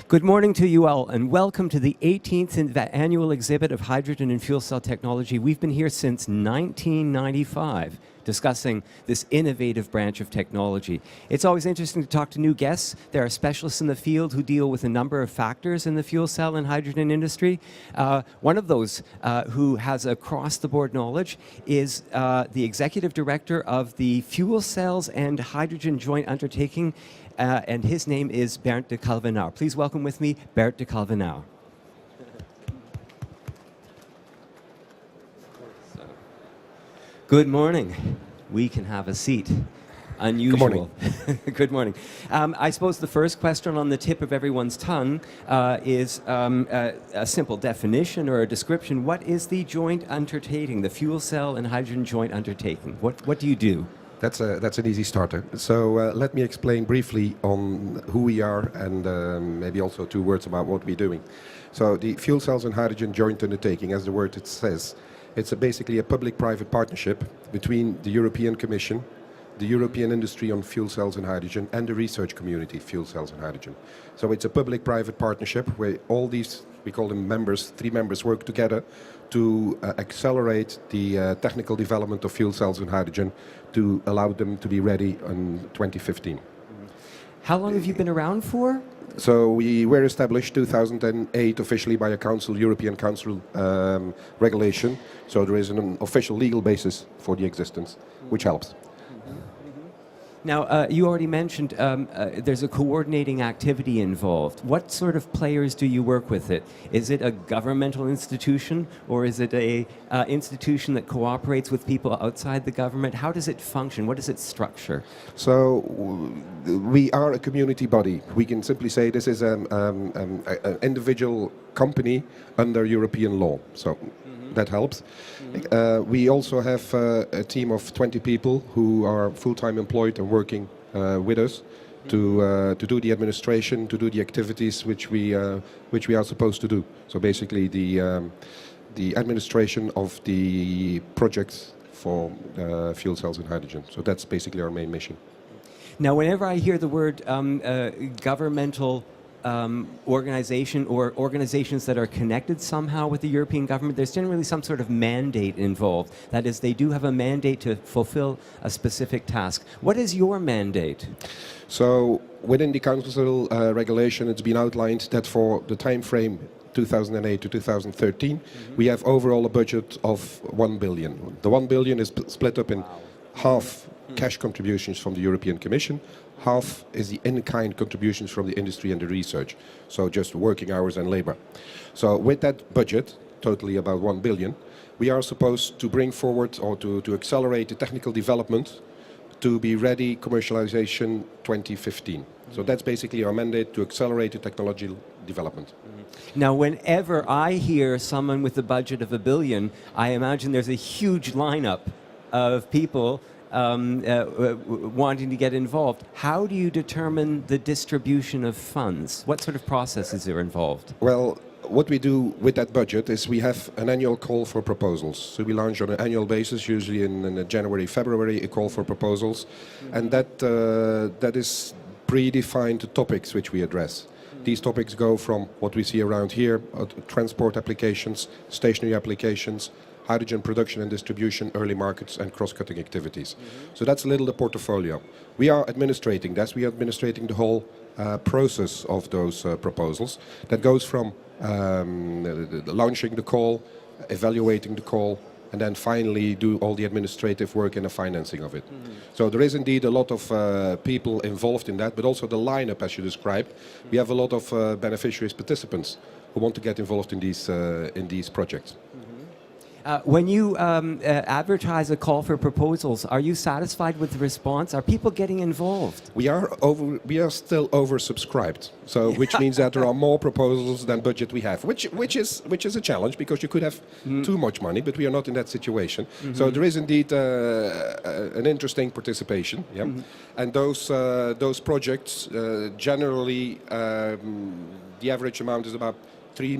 Good morning to you all, and welcome to the 18th annual exhibit of hydrogen and fuel cell technology. We've been here since 1995, discussing this innovative branch of technology. It's always interesting to talk to new guests. There are specialists in the field who deal with a number of factors in the fuel cell and hydrogen industry. One of those who has across-the-board knowledge is the executive director of the Fuel Cells and Hydrogen Joint Undertaking, and his name is Bernd de Kalvenau. Please welcome with me Bernd de Kalvenau. Good morning. We can have a seat. Unusual. Good morning. Good morning. I suppose the first question on the tip of everyone's tongue is a simple definition or a description. What is the joint undertaking, the fuel cell and hydrogen joint undertaking? What do you do? That's an easy starter. So let me explain briefly on who we are and maybe also 2 words about what we're doing. So the Fuel Cells and Hydrogen Joint Undertaking, as the word it says, it's basically a public-private partnership between the European Commission, the European industry on fuel cells and hydrogen, and the research community, fuel cells and hydrogen. So it's a public-private partnership where all these, we call them members, 3 members work together to accelerate the technical development of fuel cells and hydrogen to allow them to be ready in 2015. How long have you been around for? So we were established 2008 officially by a council, European Council regulation. So there is an official legal basis for the existence, which helps. Now, you already mentioned there's a coordinating activity involved. What sort of players do you work with it? Is it a governmental institution, or is it a institution that cooperates with people outside the government? How does it function? What is its structure? So we are a community body. We can simply say this is an individual company under European law. So that helps. We also have a team of 20 people who are full-time employed and working with us to do the administration, to do the activities which we are supposed to do. So basically the administration of the projects for fuel cells and hydrogen. So that's basically our main mission. Now, whenever I hear the word governmental organization or organizations that are connected somehow with the European government, there's generally some sort of mandate involved. That is, they do have a mandate to fulfill a specific task. What is your mandate? So within the council regulation, it's been outlined that for the time frame 2008 to 2013, we have overall a budget of 1 billion. The 1 billion is split up in half cash contributions from the European Commission, half is the in-kind contributions from the industry and the research, so just working hours and labor. So with that budget, totally about 1 billion, we are supposed to bring forward or to accelerate the technical development to be ready commercialization 2015. So that's basically our mandate, to accelerate the technology development. Now, whenever I hear someone with a budget of 1 billion, I imagine there's a huge lineup of people wanting to get involved. How do you determine the distribution of funds? What sort of processes are involved? Well, what we do with that budget is we have an annual call for proposals. So we launch on an annual basis, usually in January, February, a call for proposals. And that is predefined topics which we address. These topics go from what we see around here, transport applications, stationary applications, hydrogen production and distribution, early markets, and cross-cutting activities. So that's a little the portfolio. We are administrating that. We are administrating the whole process of those proposals. That goes from launching the call, evaluating the call, and then finally do all the administrative work and the financing of it. So there is indeed a lot of people involved in that, but also the lineup, as you described. We have a lot of beneficiaries, participants, who want to get involved in these projects. When you advertise a call for proposals, are you satisfied with the response? Are people getting involved? We are still oversubscribed, so which means that there are more proposals than budget we have, which is a challenge, because you could have too much money, but we are not in that situation. So there is indeed an interesting participation, and those projects generally the average amount is about 3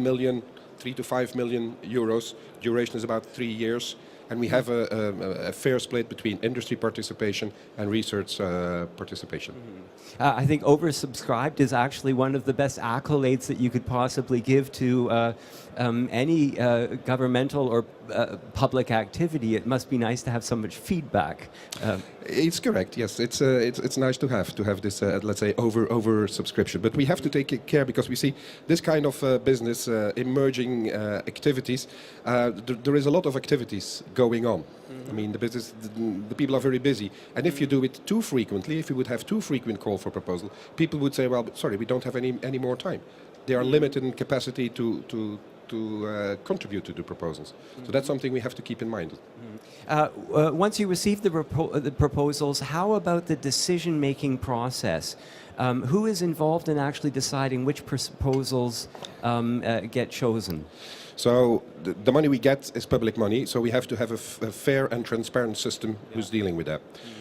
to 5 million euros. Duration is about 3 years, and we have a fair split between industry participation and research participation. I think oversubscribed is actually one of the best accolades that you could possibly give to any governmental or public activity. It must be nice to have so much feedback. It's correct. Yes, it's nice to have this let's say over subscription, but we have to take care because we see this kind of business emerging activities. There is a lot of activities going on. I mean, the people are very busy, and if you do it too frequently, if you would have too frequent call for proposal, people would say, well, sorry, we don't have any more time. They are limited in capacity to contribute to the proposals. So that's something we have to keep in mind. Once you receive the proposals, how about the decision-making process? Who is involved in actually deciding which proposals get chosen? So the money we get is public money, so we have to have a fair and transparent system who's dealing with that.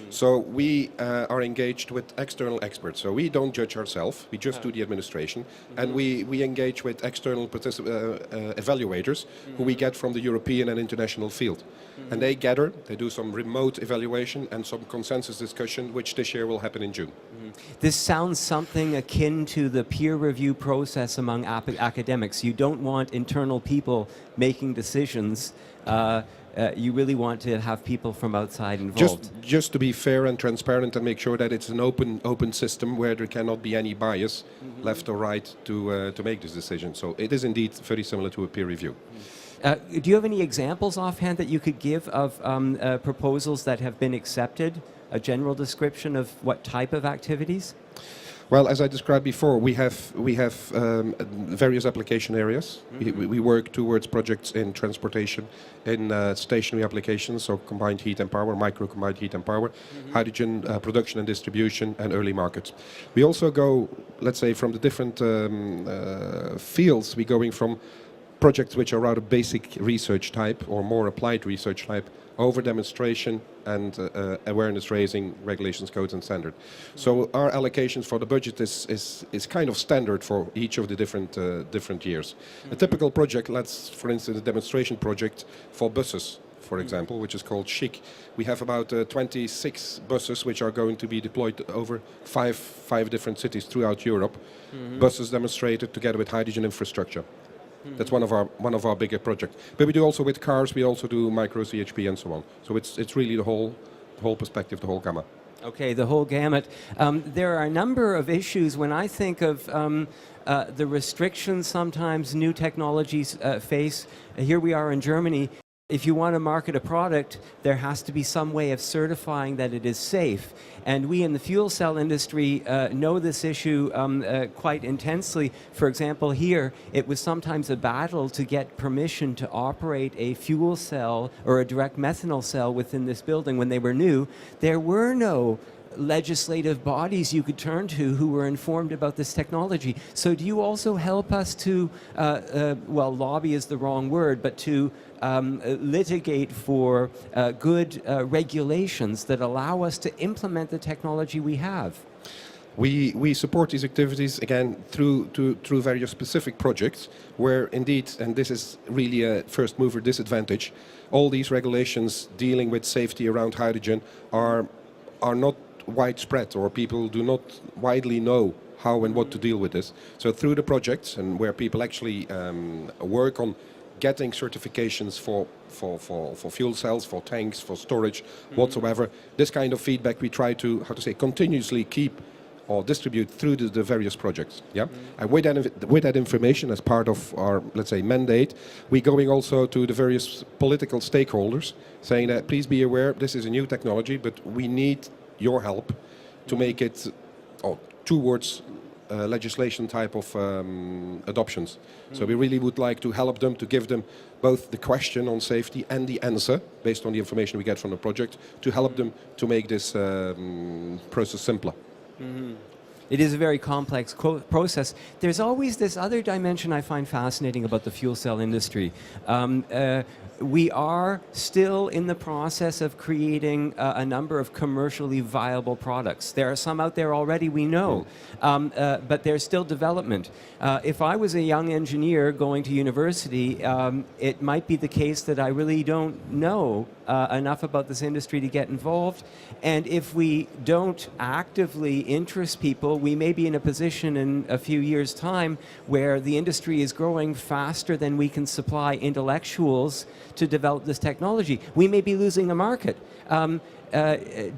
So we are engaged with external experts. So we don't judge ourselves, we just do the administration. And we engage with external evaluators who we get from the European and international field. And they gather, they do some remote evaluation and some consensus discussion, which this year will happen in June. This sounds something akin to the peer review process among academics. You don't want internal people making decisions. You really want to have people from outside involved. Just to be fair and transparent and make sure that it's an open system where there cannot be any bias left or right to make this decision. So it is indeed very similar to a peer review. Do you have any examples offhand that you could give of proposals that have been accepted? A general description of what type of activities? Well, as I described before, we have various application areas. We work towards projects in transportation, in stationary applications, so combined heat and power, micro combined heat and power, hydrogen production and distribution, and early markets. We also go, let's say, from the different fields. We're going from projects which are rather basic research type or more applied research type over demonstration and awareness raising, regulations, codes and standard. So our allocations for the budget is kind of standard for each of the different years. A typical project, let's for instance a demonstration project for buses, for example, which is called CHIC. We have about 26 buses which are going to be deployed over five different cities throughout Europe. Buses demonstrated together with hydrogen infrastructure. That's one of our bigger projects. But we do also with cars. We also do micro CHP and so on. So it's really the whole perspective, the whole gamut. Okay, the whole gamut. There are a number of issues when I think of the restrictions sometimes new technologies face. Here we are in Germany. If you want to market a product, there has to be some way of certifying that it is safe. And we in the fuel cell industry know this issue quite intensely. For example, here, it was sometimes a battle to get permission to operate a fuel cell or a direct methanol cell within this building when they were new. There were no legislative bodies you could turn to who were informed about this technology. So do you also help us to, well, lobby is the wrong word, but to litigate for good regulations that allow us to implement the technology we have? We support these activities, again, through various specific projects where indeed, and this is really a first mover disadvantage, all these regulations dealing with safety around hydrogen are not widespread, or people do not widely know how and what to deal with this. So through the projects and where people actually work on getting certifications for fuel cells, for tanks, for storage, whatsoever, this kind of feedback we try to, continuously keep or distribute through the various projects. Yeah, and with that information as part of our, let's say, mandate, we're going also to the various political stakeholders, saying that please be aware this is a new technology, but we need your help to make it towards legislation type of adoptions. So we really would like to help them, to give them both the question on safety and the answer based on the information we get from the project, to help them to make this process simpler. It is a very complex process. There's always this other dimension I find fascinating about the fuel cell industry. We are still in the process of creating a number of commercially viable products. There are some out there already, we know, but there's still development. If I was a young engineer going to university, it might be the case that I really don't know enough about this industry to get involved. And if we don't actively interest people, we may be in a position in a few years' time where the industry is growing faster than we can supply intellectuals to develop this technology. We may be losing a market. Do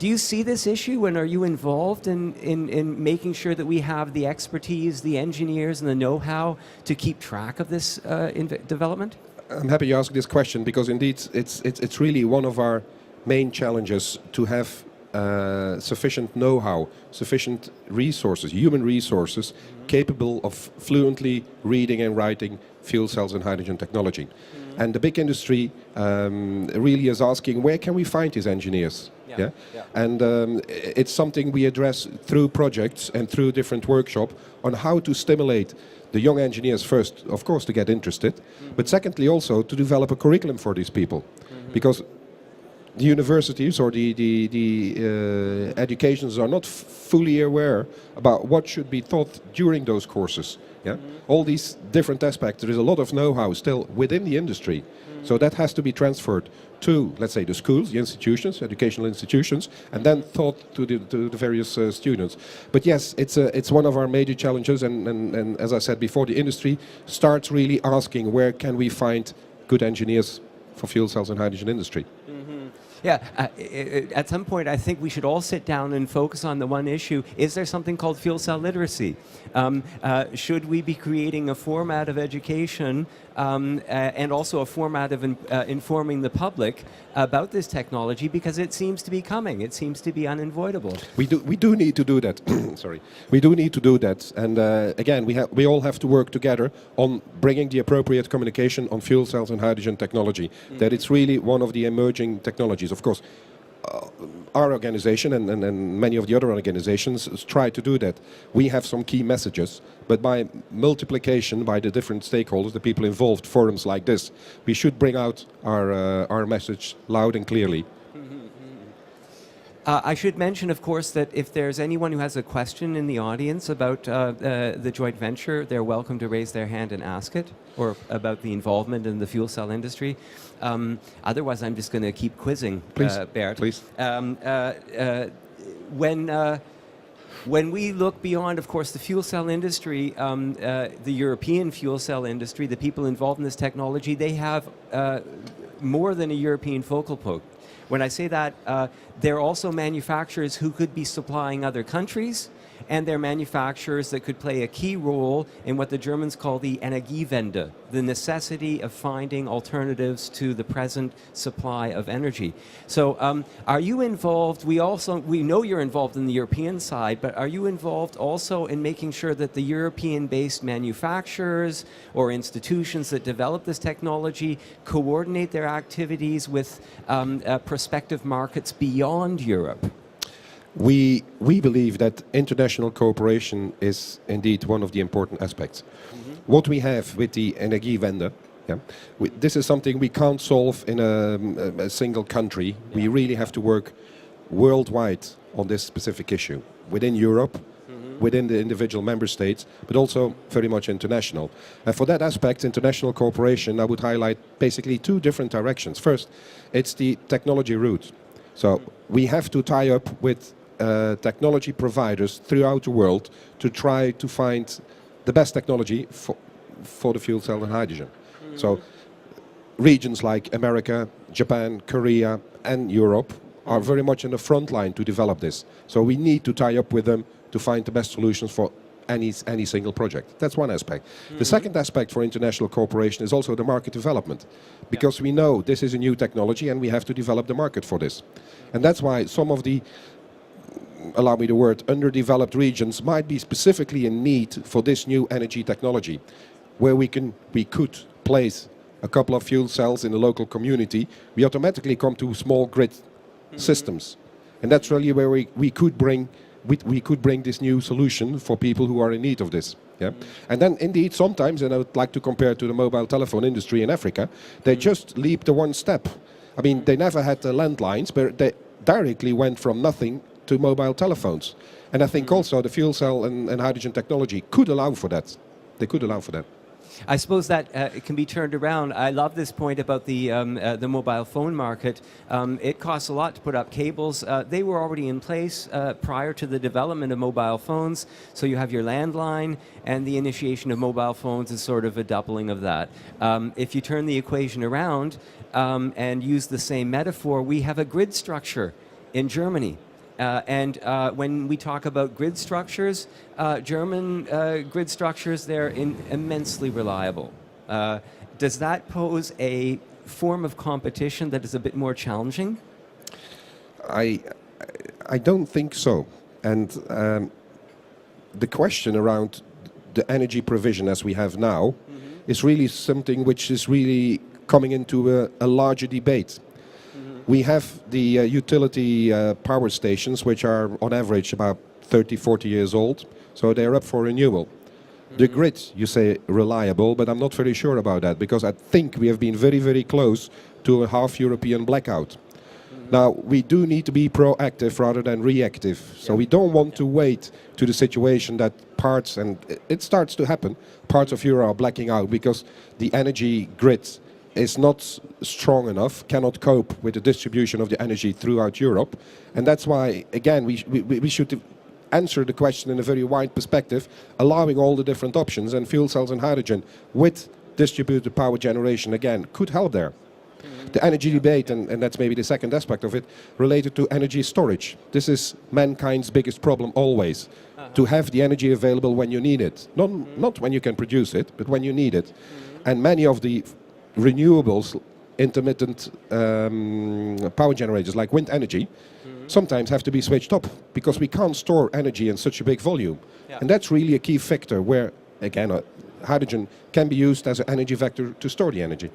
you see this issue, and are you involved in making sure that we have the expertise, the engineers, and the know-how to keep track of this development? I'm happy you asked this question, because indeed it's really one of our main challenges to have sufficient know-how, sufficient resources, human resources, capable of fluently reading and writing fuel cells and hydrogen technology. And the big industry really is asking, where can we find these engineers? Yeah. And it's something we address through projects and through different workshops on how to stimulate the young engineers first, of course, to get interested, but secondly also to develop a curriculum for these people. Because the universities or the educations are not fully aware about what should be taught during those courses. Yeah? All these different aspects, there is a lot of know-how still within the industry. So that has to be transferred to, let's say, the schools, the institutions, educational institutions, and then taught to the various students. But yes, it's one of our major challenges, and as I said before, the industry starts really asking, where can we find good engineers for fuel cells and hydrogen industry? Yeah, at some point I think we should all sit down and focus on the one issue. Is there something called fuel cell literacy? Should we be creating a format of education and also a format of informing the public about this technology, because it seems to be coming. It seems to be unavoidable. We do need to do that. Sorry, we do need to do that. And again, we all have to work together on bringing the appropriate communication on fuel cells and hydrogen technology. That it's really one of the emerging technologies. Of course, our organization and many of the other organizations try to do that. We have some key messages, but by multiplication, by the different stakeholders, the people involved, forums like this, we should bring out our message loud and clearly. I should mention, of course, that if there's anyone who has a question in the audience about the joint venture, they're welcome to raise their hand and ask it, or about the involvement in the fuel cell industry. Otherwise, I'm just going to keep quizzing, Bert. Please. When we look beyond, of course, the fuel cell industry, the European fuel cell industry, the people involved in this technology, they have more than a European focal point. When I say that, they're also manufacturers who could be supplying other countries, and they're manufacturers that could play a key role in what the Germans call the Energiewende, the necessity of finding alternatives to the present supply of energy. So are you involved, we know you're involved in the European side, but are you involved also in making sure that the European-based manufacturers or institutions that develop this technology coordinate their activities with prospective markets beyond Europe? We believe that international cooperation is indeed one of the important aspects. What we have with the Energiewende, this is something we can't solve in a single country. We really have to work worldwide on this specific issue, within Europe, within the individual member states, but also very much international. And for that aspect, international cooperation, I would highlight basically two different directions. First, it's the technology route. So we have to tie up with technology providers throughout the world to try to find the best technology for the fuel cell and hydrogen. So regions like America, Japan, Korea and Europe are very much in the front line to develop this. So we need to tie up with them to find the best solutions for any single project. That's one aspect. The second aspect for international cooperation is also the market development, because we know this is a new technology and we have to develop the market for this. And that's why some of the, allow me the word, underdeveloped regions might be specifically in need for this new energy technology, where we could place a couple of fuel cells in the local community. We automatically come to small grid systems. And that's really where we could bring we could bring this new solution for people who are in need of this. Yeah, and then indeed sometimes, and I would like to compare to the mobile telephone industry in Africa, they just leap the one step. I mean, they never had the landlines, but they directly went from nothing to mobile telephones. And I think also the fuel cell and hydrogen technology could allow for that. They could allow for that. I suppose that it can be turned around. I love this point about the mobile phone market. It costs a lot to put up cables. They were already in place prior to the development of mobile phones. So you have your landline, and the initiation of mobile phones is sort of a doubling of that. If you turn the equation around and use the same metaphor, we have a grid structure in Germany. When we talk about grid structures, German grid structures, they're immensely reliable. Does that pose a form of competition that is a bit more challenging? I don't think so. And the question around the energy provision as we have now is really something which is really coming into a larger debate. We have the utility power stations, which are on average about 30, 40 years old, so they're up for renewal. The grid, you say reliable, but I'm not very sure about that, because I think we have been very, very close to a half European blackout. Now, we do need to be proactive rather than reactive, so we don't want to wait to the situation that parts, and it starts to happen, parts of Europe are blacking out because the energy grid is not strong enough, cannot cope with the distribution of the energy throughout Europe. And that's why, again, we should answer the question in a very wide perspective, allowing all the different options, and fuel cells and hydrogen with distributed power generation, again, could help there. The energy debate, and that's maybe the second aspect of it, related to energy storage. This is mankind's biggest problem always, to have the energy available when you need it. Not when you can produce it, but when you need it. And many of the renewables, intermittent power generators like wind energy, sometimes have to be switched up because we can't store energy in such a big volume. And that's really a key factor where, again, hydrogen can be used as an energy vector to store the energy.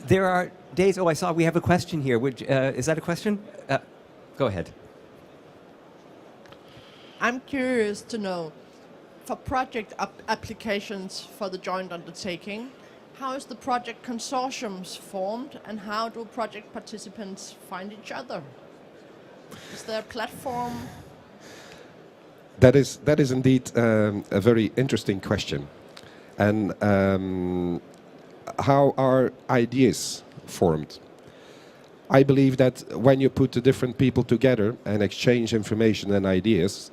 There are days, I saw we have a question here. Which, is that a question? Go ahead. I'm curious to know, for project applications for the joint undertaking, how is the project consortiums formed, and how do project participants find each other? Is there a platform? That is indeed a very interesting question. And how are ideas formed? I believe that when you put the different people together and exchange information and ideas,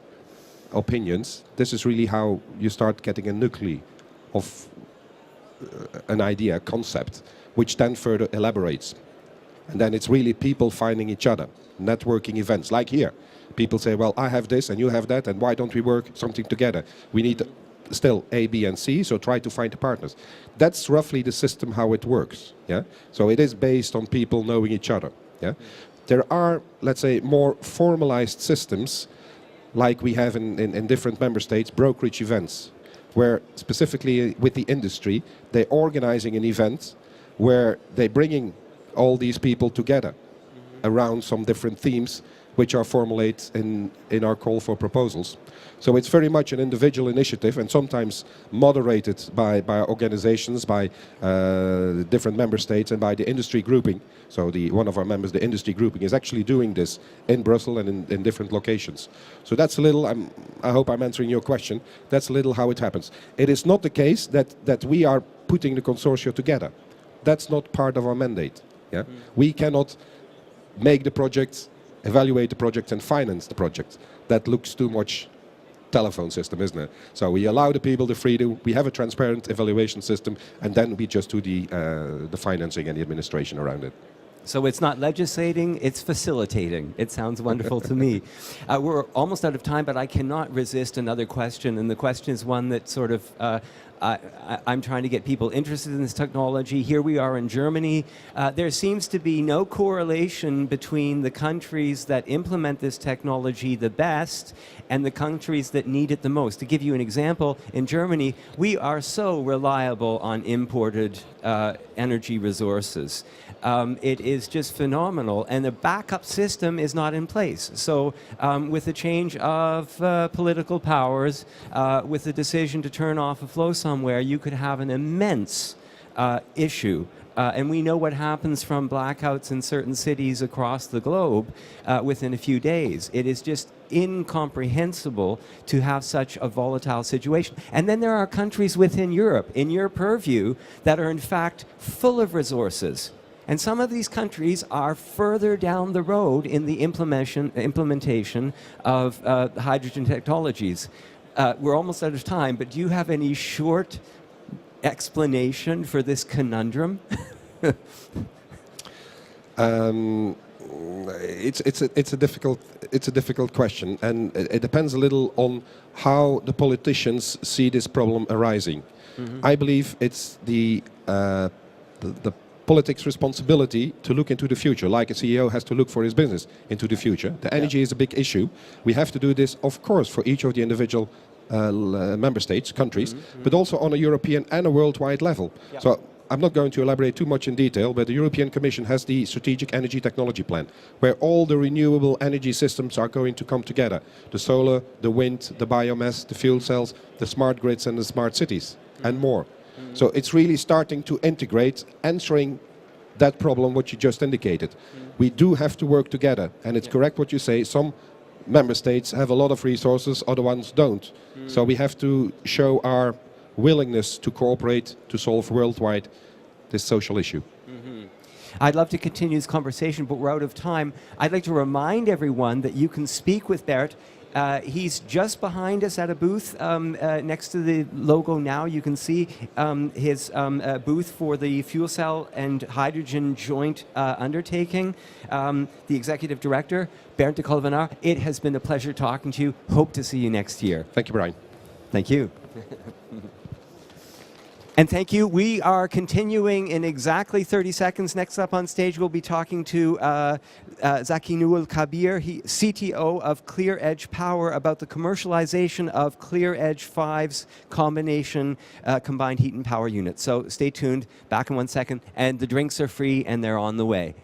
opinions, this is really how you start getting a nuclei of an idea, a concept, which then further elaborates. And then it's really people finding each other, networking events, like here. People say, well, I have this and you have that, and why don't we work something together? We need still A, B, and C, so try to find the partners. That's roughly the system how it works. Yeah. So it is based on people knowing each other. Yeah. There are, let's say, more formalized systems, like we have in different member states, brokerage events, where specifically with the industry, they're organizing an event where they're bringing all these people together around some different themes which are formulated in our call for proposals. So it's very much an individual initiative, and sometimes moderated by organizations, by different member states, and by the industry grouping. So one of our members, the industry grouping, is actually doing this in Brussels and in different locations. So that's a little, I hope I'm answering your question, that's a little how it happens. It is not the case that we are putting the consortia together. That's not part of our mandate. Yeah? We cannot make the project, evaluate the project, and finance the project. That looks too much telephone system, isn't it? So we allow the people the freedom, we have a transparent evaluation system, and then we just do the financing and the administration around it. So it's not legislating, it's facilitating. It sounds wonderful to me. We're almost out of time, but I cannot resist another question, and the question is one that sort of I'm trying to get people interested in this technology. Here we are in Germany. There seems to be no correlation between the countries that implement this technology the best and the countries that need it the most. To give you an example, in Germany, we are so reliable on imported energy resources. It is just phenomenal, and the backup system is not in place. So with the change of political powers, with the decision to turn off a flow somewhere, you could have an immense issue. And we know what happens from blackouts in certain cities across the globe within a few days. It is just incomprehensible to have such a volatile situation. And then there are countries within Europe, in your purview, that are in fact full of resources. And some of these countries are further down the road in the implementation of hydrogen technologies. We're almost out of time, but do you have any short explanation for this conundrum? It's a difficult question, and it depends a little on how the politicians see this problem arising. Mm-hmm. I believe it's the politics' responsibility to look into the future, like a CEO has to look for his business into the future. The energy is a big issue. We have to do this, of course, for each of the individual member states, countries, but also on a European and a worldwide level. Yeah. So I'm not going to elaborate too much in detail, but the European Commission has the Strategic Energy Technology Plan, where all the renewable energy systems are going to come together. The solar, the wind, the biomass, the fuel cells, the smart grids and the smart cities, and more. So it's really starting to integrate, answering that problem what you just indicated. We do have to work together, and it's correct what you say. Some member states have a lot of resources, other ones don't. So we have to show our willingness to cooperate to solve worldwide this social issue. I'd love to continue this conversation, but we're out of time. I'd like to remind everyone that you can speak with Bert. He's just behind us at a booth next to the logo now. You can see his booth for the fuel cell and hydrogen joint undertaking. The executive director, Bernd de Kolvenaar, it has been a pleasure talking to you. Hope to see you next year. Thank you, Brian. Thank you. And thank you. We are continuing in exactly 30 seconds. Next up on stage, we'll be talking to Zaki Newell Kabir, CTO of Clear Edge Power, about the commercialization of Clear Edge 5's combination combined heat and power unit. So stay tuned. Back in 1 second. And the drinks are free and they're on the way.